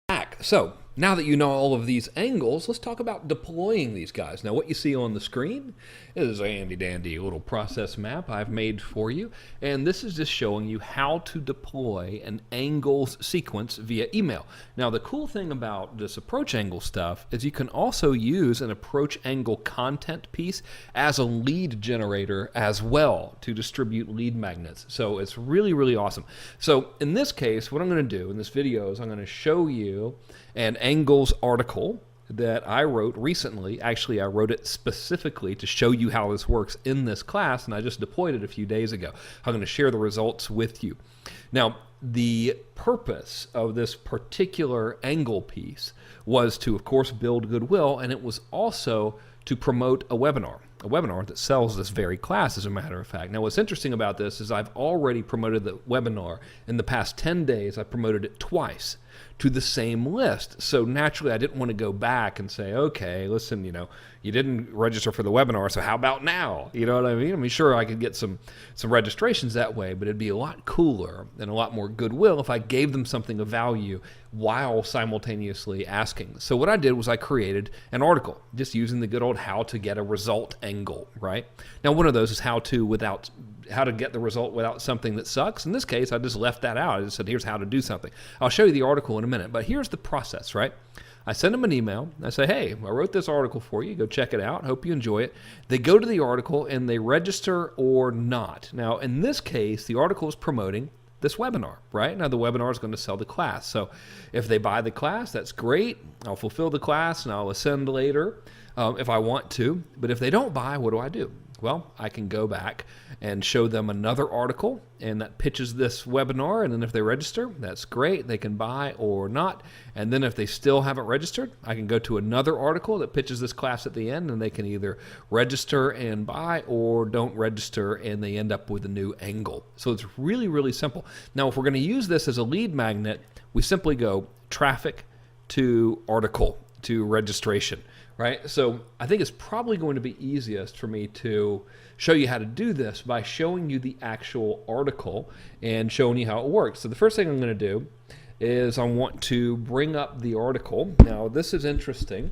Back. So now that you know all of these angles, let's talk about deploying these guys. Now what you see on the screen is a handy dandy little process map I've made for you, and this is just showing you how to deploy an angles sequence via email. Now the cool thing about this approach angle stuff is you can also use an approach angle content piece as a lead generator as well to distribute lead magnets. So it's really awesome. So in this case, what I'm going to do in this video is I'm going to show you an angles article that I wrote recently. Actually, I wrote it specifically to show you how this works in this class, and I just deployed it a few days ago. I'm going to share the results with you. Now, the purpose of this particular angle piece was to, of course, build goodwill, and it was also to promote a webinar that sells this very class, as a matter of fact. Now, what's interesting about this is I've already promoted the webinar. In the past 10 days, I promoted it twice to the same list. So naturally, I didn't want to go back and say, okay, listen, you didn't register for the webinar, so how about now? You know what I mean? I mean, sure, I could get some registrations that way, but it'd be a lot cooler and a lot more goodwill if I gave them something of value while simultaneously asking. So what I did was I created an article just using the good old how to get a result angle, right? Now, one of those is how to get the result without something that sucks. In this case, I just left that out. I just said, here's how to do something. I'll show you the article in a minute, but here's the process, right? I send them an email. I say, hey, I wrote this article for you. Go check it out. Hope you enjoy it. They go to the article and they register or not. Now, in this case, the article is promoting this webinar, right? Now, the webinar is going to sell the class. So if they buy the class, that's great. I'll fulfill the class and I'll ascend later if I want to. But if they don't buy, what do? Well, I can go back and show them another article, and that pitches this webinar, and then if they register, that's great. They can buy or not. And then if they still haven't registered, I can go to another article that pitches this class at the end, and they can either register and buy or don't register, and they end up with a new angle. So it's really simple. Now, if we're going to use this as a lead magnet, we simply go traffic to article to registration. Right? So I think it's probably going to be easiest for me to show you how to do this by showing you the actual article and showing you how it works. So the first thing I'm going to do is I want to bring up the article. Now this is interesting,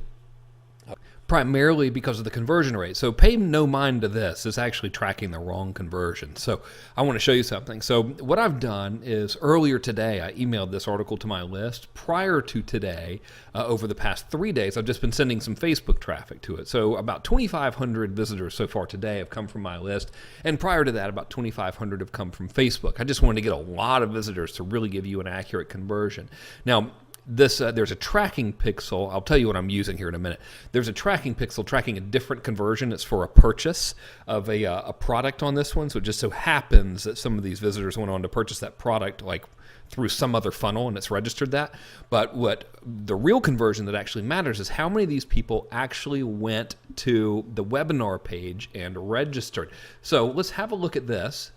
primarily because of the conversion rate. So pay no mind to this. It's actually tracking the wrong conversion. So I want to show you something. So what I've done is earlier today, I emailed this article to my list. Prior to today, over the past 3 days, I've just been sending some Facebook traffic to it. So about 2,500 visitors so far today have come from my list. And prior to that, about 2,500 have come from Facebook. I just wanted to get a lot of visitors to really give you an accurate conversion. Now, there's a tracking pixel. I'll tell you what I'm using here in a minute. There's a tracking pixel tracking a different conversion. It's for a purchase of a product on this one. So it just so happens that some of these visitors went on to purchase that product like through some other funnel, and it's registered that. But what the real conversion that actually matters is how many of these people actually went to the webinar page and registered. So let's have a look at this.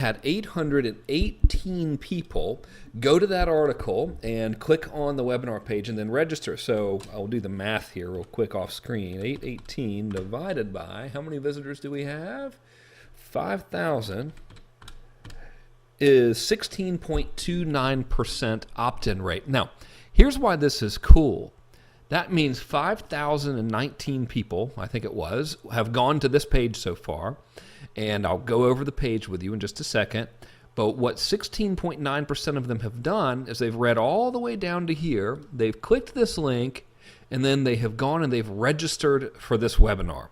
Had 818 people go to that article and click on the webinar page and then register. So I'll do the math here real quick off screen. 818 divided by, how many visitors do we have? 5,000 is 16.29% opt-in rate. Now, here's why this is cool. That means 5,019 people, I think it was, have gone to this page so far. And I'll go over the page with you in just a second. But what 16.9% of them have done is they've read all the way down to here. They've clicked this link, and then they have gone and they've registered for this webinar.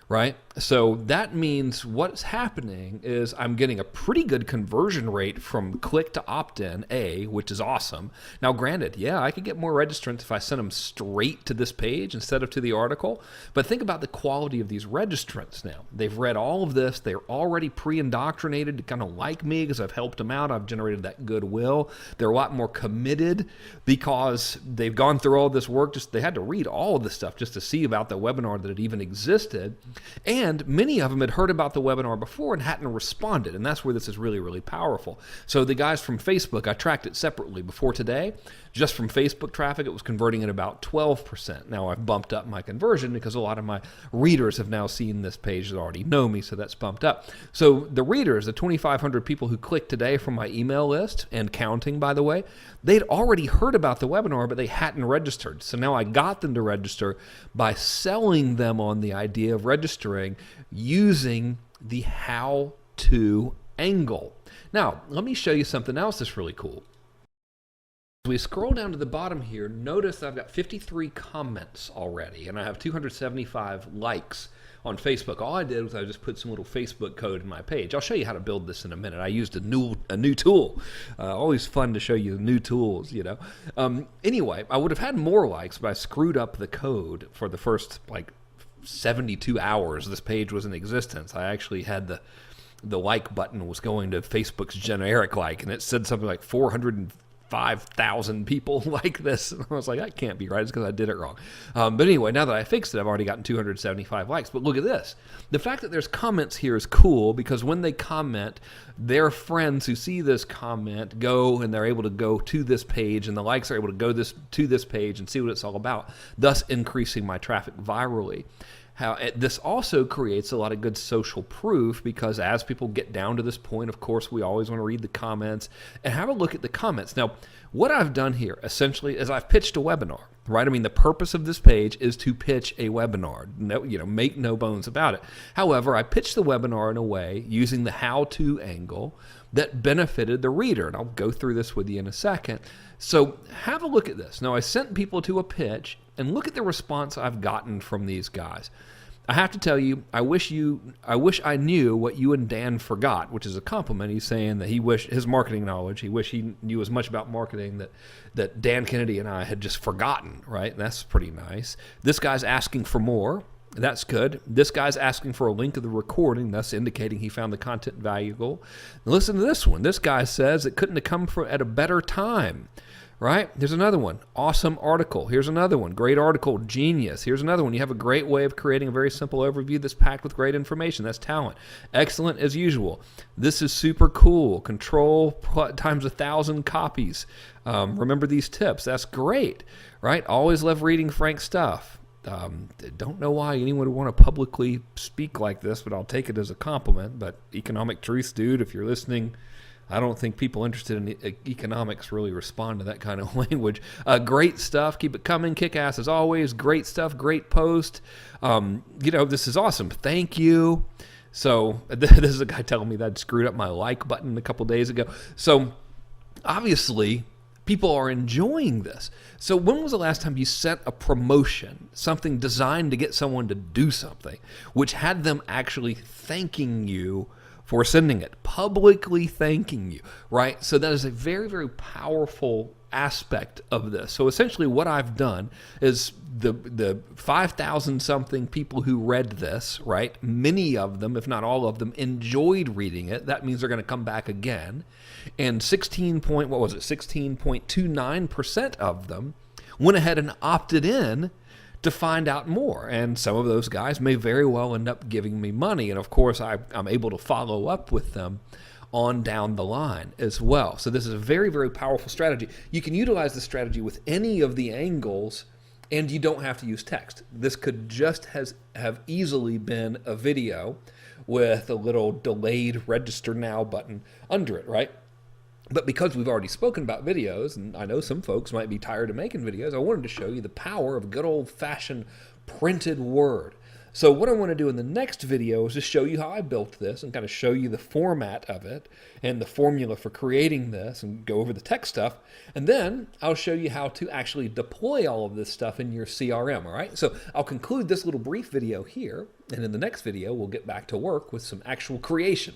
Right? So that means what's happening is I'm getting a pretty good conversion rate from click to opt-in, which is awesome. Now, granted, yeah, I could get more registrants if I sent them straight to this page instead of to the article. But think about the quality of these registrants now. They've read all of this. They're already pre-indoctrinated to kind of like me because I've helped them out. I've generated that goodwill. They're a lot more committed because they've gone through all this work. They had to read all of this stuff just to see about the webinar that it even existed. And many of them had heard about the webinar before and hadn't responded, and that's where this is really, really powerful. So the guys from Facebook, I tracked it separately. Before today, just from Facebook traffic, it was converting at about 12%. Now I've bumped up my conversion because a lot of my readers have now seen this page that already know me, so that's bumped up. So the readers, the 2,500 people who clicked today from my email list, and counting by the way, they'd already heard about the webinar, but they hadn't registered. So now I got them to register by selling them on the idea of registering using the how-to angle. Now, let me show you something else that's really cool. As we scroll down to the bottom here, notice I've got 53 comments already, and I have 275 likes on Facebook. All I did was I just put some little Facebook code in my page. I'll show you how to build this in a minute. I used a new tool. Always fun to show you new tools, you know. Anyway, I would have had more likes, but I screwed up the code for the first, like, 72 hours this page was in existence. I actually had the like button was going to Facebook's generic like, and it said something like 405,000 people like this. And I was like, that can't be right. It's because I did it wrong. But anyway, now that I fixed it, I've already gotten 275 likes. But look at this. The fact that there's comments here is cool because when they comment, their friends who see this comment go and they're able to go to this page, and the likes are able to go to this page and see what it's all about, thus increasing my traffic virally. This also creates a lot of good social proof because as people get down to this point, of course, we always want to read the comments and have a look at the comments. Now, what I've done here essentially is I've pitched a webinar, right? I mean, the purpose of this page is to pitch a webinar. No, make no bones about it. However, I pitched the webinar in a way using the how-to angle that benefited the reader, and I'll go through this with you in a second. So have a look at this. Now, I sent people to a pitch, and look at the response I've gotten from these guys. I have to tell you, I wish I knew what you and Dan forgot, which is a compliment. He's saying that he wished his marketing knowledge, he wished he knew as much about marketing that Dan Kennedy and I had just forgotten, right? And that's pretty nice. This guy's asking for more. That's good. This guy's asking for a link of the recording, thus indicating he found the content valuable. Now listen to this one. This guy says it couldn't have come at a better time. Right? There's another one. Awesome article. Here's another one. Great article. Genius. Here's another one. You have a great way of creating a very simple overview that's packed with great information. That's talent. Excellent as usual. This is super cool. Control times 1,000 copies. Remember these tips. That's great. Right? Always love reading Frank's stuff. Don't know why anyone would want to publicly speak like this, but I'll take it as a compliment. But economic truth, dude, if you're listening, I don't think people interested in economics really respond to that kind of language. Great stuff. Keep it coming. Kick ass as always. Great stuff. Great post. This is awesome. Thank you. So this is a guy telling me that I'd screwed up my like button a couple days ago. So obviously people are enjoying this. So when was the last time you sent a promotion, something designed to get someone to do something, which had them actually thanking you for sending it, publicly thanking you, right? So that is a very, very powerful aspect of this. So essentially what I've done is the 5,000 something people who read this, right? Many of them, if not all of them, enjoyed reading it. That means they're going to come back again. And 16.29% of them went ahead and opted in to find out more. And some of those guys may very well end up giving me money. And of course, I'm able to follow up with them on down the line as well. So this is a very, very powerful strategy. You can utilize this strategy with any of the angles, and you don't have to use text. This could just have easily been a video with a little delayed register now button under it, right? But because we've already spoken about videos, and I know some folks might be tired of making videos, I wanted to show you the power of good old-fashioned printed word. So what I want to do in the next video is just show you how I built this and kind of show you the format of it and the formula for creating this and go over the tech stuff. And then I'll show you how to actually deploy all of this stuff in your CRM, all right? So I'll conclude this little brief video here, and in the next video, we'll get back to work with some actual creation.